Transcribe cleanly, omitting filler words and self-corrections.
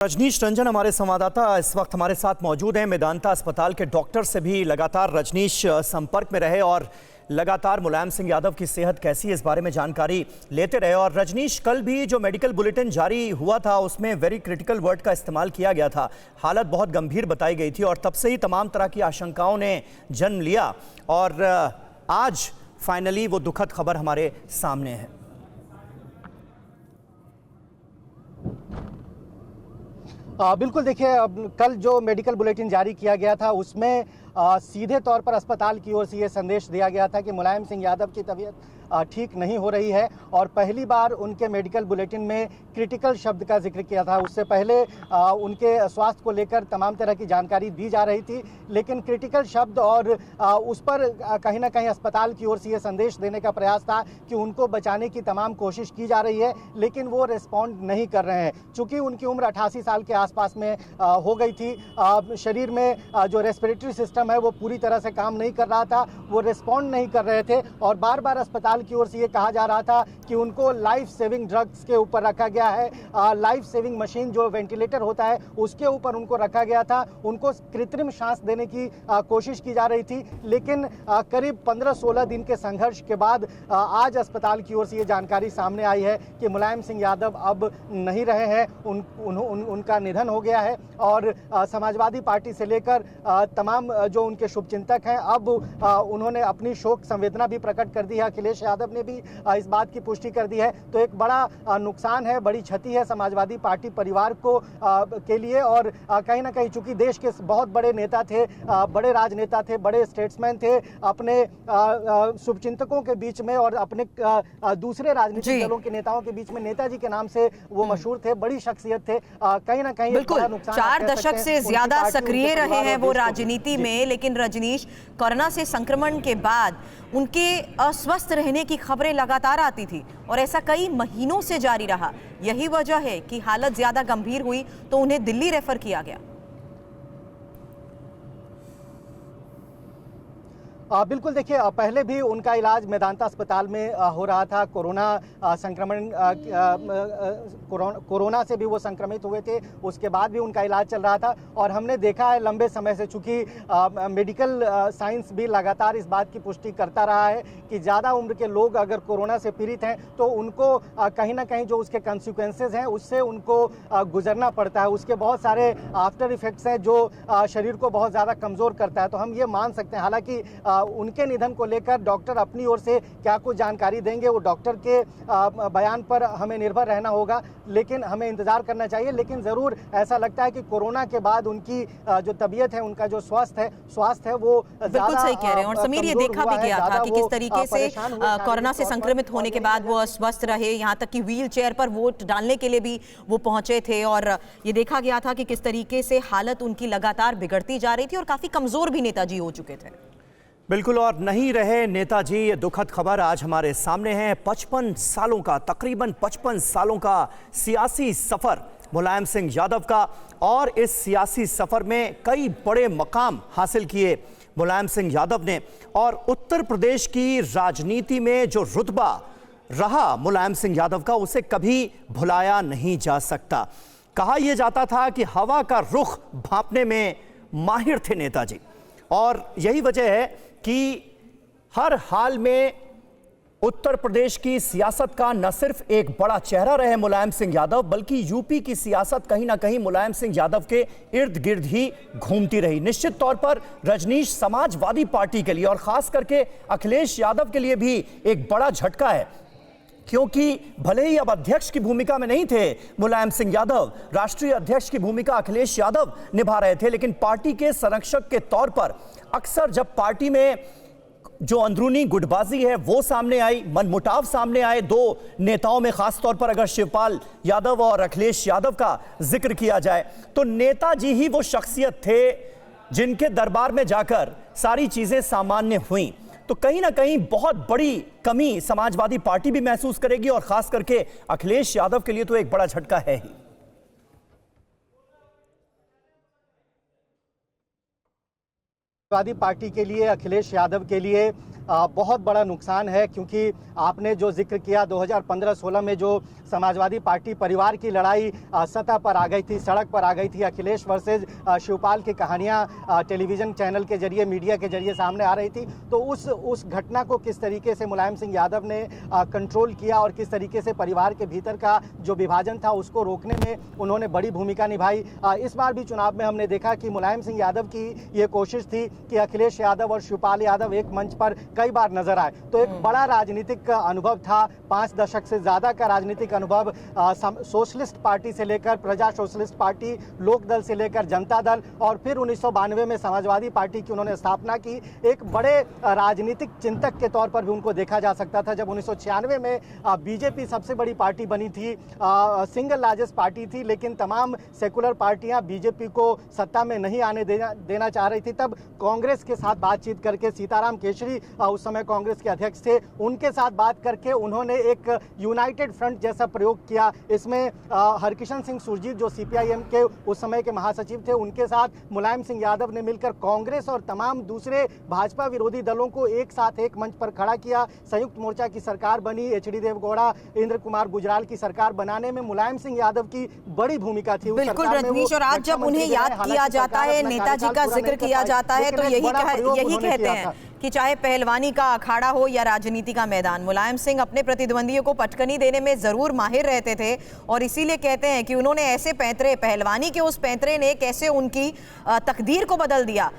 रजनीश रंजन हमारे संवाददाता इस वक्त हमारे साथ मौजूद हैं। मेदांता अस्पताल के डॉक्टर से भी लगातार रजनीश संपर्क में रहे और लगातार मुलायम सिंह यादव की सेहत कैसी है इस बारे में जानकारी लेते रहे। और रजनीश, कल भी जो मेडिकल बुलेटिन जारी हुआ था उसमें वेरी क्रिटिकल वर्ड का इस्तेमाल किया गया था। हालत बहुत गंभीर बताई गई थी और तब से ही तमाम तरह की आशंकाओं ने जन्म लिया और आज फाइनली वो दुखद खबर हमारे सामने है। बिल्कुल, देखिए, कल जो मेडिकल बुलेटिन जारी किया गया था उसमें सीधे तौर पर अस्पताल की ओर से ये संदेश दिया गया था कि मुलायम सिंह यादव की तबीयत ठीक नहीं हो रही है और पहली बार उनके मेडिकल बुलेटिन में क्रिटिकल शब्द का जिक्र किया था। उससे पहले उनके स्वास्थ्य को लेकर तमाम तरह की जानकारी दी जा रही थी, लेकिन क्रिटिकल शब्द और उस पर कहीं ना कहीं अस्पताल की ओर से ये संदेश देने का प्रयास था कि उनको बचाने की तमाम कोशिश की जा रही है, लेकिन वो रिस्पॉन्ड नहीं कर रहे हैं। चूँकि उनकी उम्र 88 साल के आसपास में हो गई थी, शरीर में जो रेस्पिरेटरी सिस्टम है वो पूरी तरह से काम नहीं कर रहा था, वो रिस्पॉन्ड नहीं कर रहे थे और बार बार अस्पताल की ओर से ये कहा जा रहा था कि उनको लाइफ सेविंग ड्रग्स के ऊपर रखा गया है, लाइफ सेविंग मशीन जो वेंटिलेटर होता है उसके ऊपर उनको रखा गया था, उनको कृत्रिम सांस देने की कोशिश की जा रही थी। लेकिन करीब 15-16 दिन के संघर्ष के बाद आज अस्पताल की ओर से ये जानकारी सामने आई है कि मुलायम सिंह यादव अब नहीं रहे हैं, उनका निधन हो गया है। और समाजवादी पार्टी से लेकर तमाम जो उनके शुभचिंतक हैं अब उन्होंने अपनी शोक संवेदना भी प्रकट कर दी है। अखिलेश यादव ने भी इस बात की पुष्टि कर दी है। तो एक बड़ा नुकसान है, बड़ी क्षति है समाजवादी पार्टी परिवार को के लिए। और कहीं ना कहीं चूंकि देश के बहुत बड़े नेता थे, बड़े राजनेता थे, बड़े स्टेट्समैन थे, अपने शुभचिंतकों के बीच में और अपने दूसरे राजनीतिक दलों के नेताओं के बीच में नेताजी के नाम से वो मशहूर थे, बड़ी शख्सियत थे। कहीं ना कहीं बिल्कुल 4 दशक से ज्यादा सक्रिय रहे हैं वो राजनीति में, लेकिन रजनीश, कोरोना से संक्रमण के बाद उनके अस्वस्थ रहने की खबरें लगातार आती थी और ऐसा कई महीनों से जारी रहा। यही वजह है कि हालत ज्यादा गंभीर हुई तो उन्हें दिल्ली रेफर किया गया। बिल्कुल, देखिए, पहले भी उनका इलाज मेदांता अस्पताल में हो रहा था। कोरोना संक्रमण कोरोना से भी वो संक्रमित हुए थे, उसके बाद भी उनका इलाज चल रहा था। और हमने देखा है लंबे समय से, चूंकि मेडिकल साइंस भी लगातार इस बात की पुष्टि करता रहा है कि ज़्यादा उम्र के लोग अगर कोरोना से पीड़ित हैं तो उनको कहीं ना कहीं जो उसके कंसिक्वेंसेज हैं उससे उनको गुजरना पड़ता है। उसके बहुत सारे आफ्टर इफेक्ट्स हैं जो शरीर को बहुत ज़्यादा कमज़ोर करता है। तो हम ये मान सकते हैं, हालांकि उनके निधन को लेकर डॉक्टर अपनी ओर से क्या कुछ जानकारी देंगे वो डॉक्टर के बयान पर हमें निर्भर रहना होगा, लेकिन हमें इंतजार करना चाहिए। लेकिन ज़रूर ऐसा लगता है कि कोरोना के बाद उनकी जो तबीयत है, उनका जो स्वास्थ्य है वो बिल्कुल सही कह रहे हैं। और समीर, ये देखा भी गया था कि किस तरीके से कोरोना से संक्रमित होने के बाद वो अस्वस्थ रहे, यहाँ तक कि व्हील चेयर पर वोट डालने के लिए भी वो पहुंचे थे। और ये देखा गया था कि किस तरीके से हालत उनकी लगातार बिगड़ती जा रही थी और काफी कमजोर भी नेताजी हो चुके थे। बिल्कुल, और नहीं रहे नेताजी, ये दुखद खबर आज हमारे सामने है। 55 सालों का, तकरीबन 55 सालों का सियासी सफर मुलायम सिंह यादव का, और इस सियासी सफर में कई बड़े मकाम हासिल किए मुलायम सिंह यादव ने। और उत्तर प्रदेश की राजनीति में जो रुतबा रहा मुलायम सिंह यादव का, उसे कभी भुलाया नहीं जा सकता। कहा यह जाता था कि हवा का रुख भांपने में माहिर थे नेताजी, और यही वजह है कि हर हाल में उत्तर प्रदेश की सियासत का न सिर्फ एक बड़ा चेहरा रहे मुलायम सिंह यादव, बल्कि यूपी की सियासत कहीं ना कहीं मुलायम सिंह यादव के इर्द गिर्द ही घूमती रही। निश्चित तौर पर रजनीश, समाजवादी पार्टी के लिए और खास करके अखिलेश यादव के लिए भी एक बड़ा झटका है, क्योंकि भले ही अब अध्यक्ष की भूमिका में नहीं थे मुलायम सिंह यादव, राष्ट्रीय अध्यक्ष की भूमिका अखिलेश यादव निभा रहे थे, लेकिन पार्टी के संरक्षक के तौर पर अक्सर जब पार्टी में जो अंदरूनी गुटबाजी है वो सामने आई, मनमुटाव सामने आए दो नेताओं में, खास तौर पर अगर शिवपाल यादव और अखिलेश यादव का जिक्र किया जाए, तो नेताजी ही वो शख्सियत थे जिनके दरबार में जाकर सारी चीजें सामान्य हुई। तो कहीं ना कहीं बहुत बड़ी कमी समाजवादी पार्टी भी महसूस करेगी, और खास करके अखिलेश यादव के लिए तो एक बड़ा झटका है ही। समाजवादी पार्टी के लिए, अखिलेश यादव के लिए बहुत बड़ा नुकसान है, क्योंकि आपने जो जिक्र किया 2015-16 में जो समाजवादी पार्टी परिवार की लड़ाई सतह पर आ गई थी, सड़क पर आ गई थी, अखिलेश वर्सेज शिवपाल की कहानियां टेलीविजन चैनल के जरिए, मीडिया के जरिए सामने आ रही थी, तो उस घटना को किस तरीके से मुलायम सिंह यादव ने कंट्रोल किया और किस तरीके से परिवार के भीतर का जो विभाजन था उसको रोकने में उन्होंने बड़ी भूमिका निभाई। इस बार भी चुनाव में हमने देखा कि मुलायम सिंह यादव की ये कोशिश थी कि अखिलेश यादव और शिवपाल यादव एक मंच पर कई बार नजर आए, तो एक बड़ा राजनीतिक अनुभव था, 5 दशक से ज्यादा का राजनीतिक अनुभव, सोशलिस्ट पार्टी से लेकर प्रजा सोशलिस्ट पार्टी, लोक दल से लेकर जनता दल, और फिर 1992 में समाजवादी पार्टी की उन्होंने स्थापना की। एक बड़े राजनीतिक चिंतक के तौर पर भी उनको देखा जा सकता था। जब 1996 में बीजेपी सबसे बड़ी पार्टी बनी थी, सिंगल लार्जेस्ट पार्टी थी, लेकिन तमाम सेकुलर पार्टियां बीजेपी को सत्ता में नहीं आने देना चाह रही थी, तब कांग्रेस के साथ बातचीत करके, सीताराम केशरी उस समय कांग्रेस के अध्यक्ष थे, उनके साथ बात करके उन्होंने एक यूनाइटेड फ्रंट जैसा प्रयोग किया। इसमें हरकिशन सिंह सुरजीत जो सीपीआईएम के उस समय के महासचिव थे, उनके साथ मुलायम सिंह यादव ने मिलकर कांग्रेस और तमाम दूसरे भाजपा विरोधी दलों को एक साथ एक मंच पर खड़ा किया। संयुक्त मोर्चा की सरकार बनी, एचडी देवगौड़ा, इंद्र कुमार गुजराल की सरकार बनाने में मुलायम सिंह यादव की बड़ी भूमिका थी। बिल्कुल रजनीश, और आज जब उन्हें याद किया जाता है, नेताजी का जिक्र किया जाता है, तो यही कहते हैं कि चाहे पहलवानी का अखाड़ा हो या राजनीति का मैदान, मुलायम सिंह अपने प्रतिद्वंदियों को पटकनी देने में जरूर माहिर रहते थे, और इसीलिए कहते हैं कि उन्होंने ऐसे पैंतरे, पहलवानी के उस पैंतरे ने कैसे उनकी तकदीर को बदल दिया।